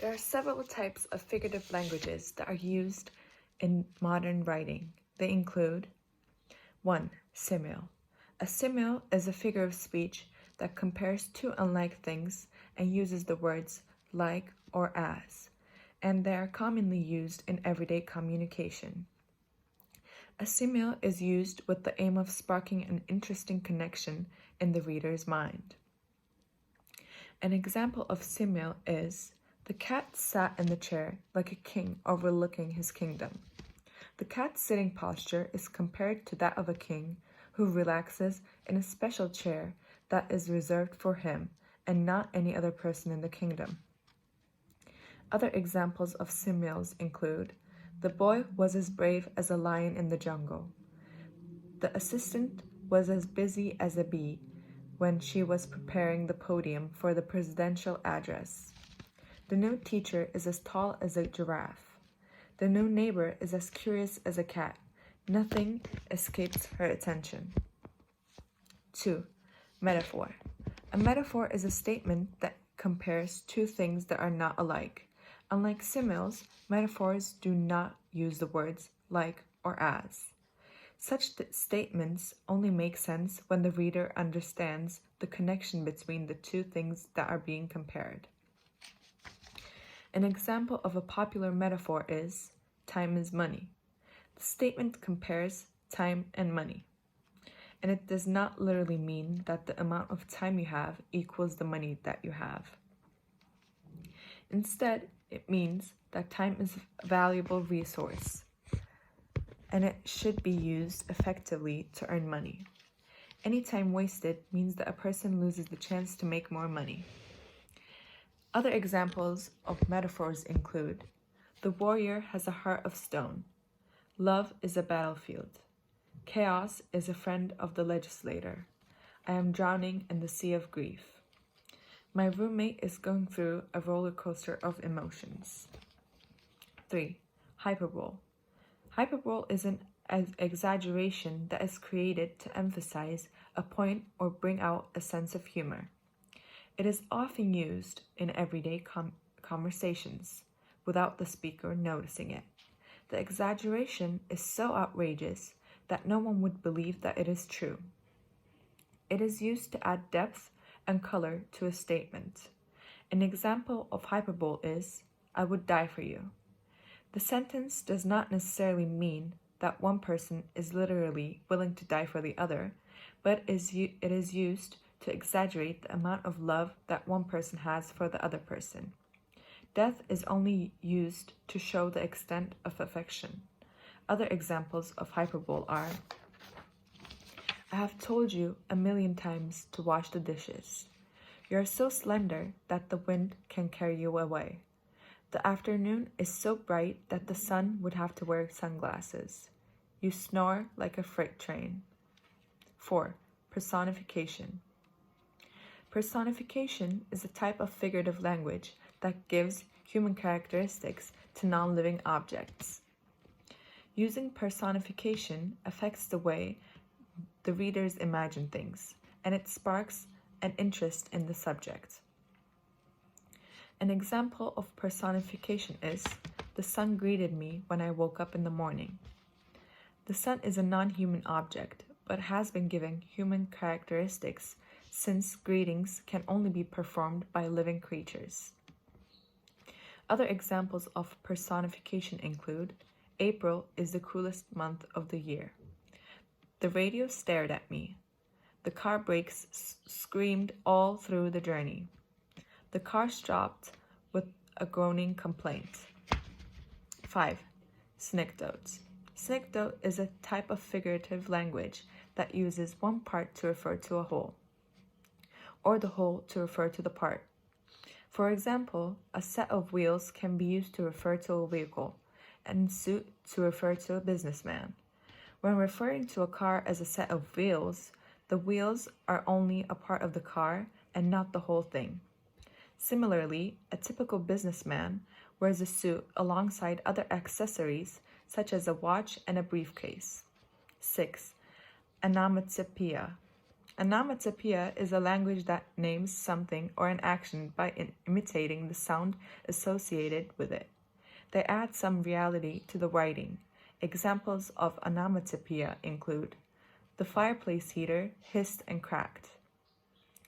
There are several types of figurative languages that are used in modern writing. They include 1. Simile. A simile is a figure of speech that compares two unlike things and uses the words like or as, and they are commonly used in everyday communication. A simile is used with the aim of sparking an interesting connection in the reader's mind. An example of simile is, the cat sat in the chair like a king overlooking his kingdom. The cat's sitting posture is compared to that of a king who relaxes in a special chair that is reserved for him and not any other person in the kingdom. Other examples of similes include, the boy was as brave as a lion in the jungle. The assistant was as busy as a bee when she was preparing the podium for the presidential address. The new teacher is as tall as a giraffe. The new neighbor is as curious as a cat. Nothing escapes her attention. 2. Metaphor. A metaphor is a statement that compares two things that are not alike. Unlike similes, metaphors do not use the words like or as. Such statements only make sense when the reader understands the connection between the two things that are being compared. An example of a popular metaphor is, time is money. The statement compares time and money, and it does not literally mean that the amount of time you have equals the money that you have. Instead, it means that time is a valuable resource, and it should be used effectively to earn money. Any time wasted means that a person loses the chance to make more money. Other examples of metaphors include, the warrior has a heart of stone. Love is a battlefield. Chaos is a friend of the legislator. I am drowning in the sea of grief. My roommate is going through a roller coaster of emotions. 3. Hyperbole. Hyperbole is an exaggeration that is created to emphasize a point or bring out a sense of humor. It is often used in everyday conversations without the speaker noticing it. The exaggeration is so outrageous that no one would believe that it is true. It is used to add depth and color to a statement. An example of hyperbole is, I would die for you. The sentence does not necessarily mean that one person is literally willing to die for the other, but it is used to exaggerate the amount of love that one person has for the other person. Death is only used to show the extent of affection. Other examples of hyperbole are, I have told you 1,000,000 times to wash the dishes. You are so slender that the wind can carry you away. The afternoon is so bright that the sun would have to wear sunglasses. You snore like a freight train. 4. Personification. Personification is a type of figurative language that gives human characteristics to non-living objects. Using personification affects the way the readers imagine things, and it sparks an interest in the subject. An example of personification is, the sun greeted me when I woke up in the morning. The sun is a non-human object, but has been given human characteristics since greetings can only be performed by living creatures. Other examples of personification include, April is the coolest month of the year. The radio stared at me. The car brakes screamed all through the journey. The car stopped with a groaning complaint. 5. Synecdoche. Synecdoche is a type of figurative language that uses one part to refer to a whole, or the whole to refer to the part. For example, a set of wheels can be used to refer to a vehicle, and suit to refer to a businessman. When referring to a car as a set of wheels, the wheels are only a part of the car and not the whole thing. Similarly, a typical businessman wears a suit alongside other accessories such as a watch and a briefcase. 6. Onomatopoeia. Onomatopoeia is a language that names something or an action by imitating the sound associated with it. They add some reality to the writing. Examples of onomatopoeia include: the fireplace heater hissed and cracked.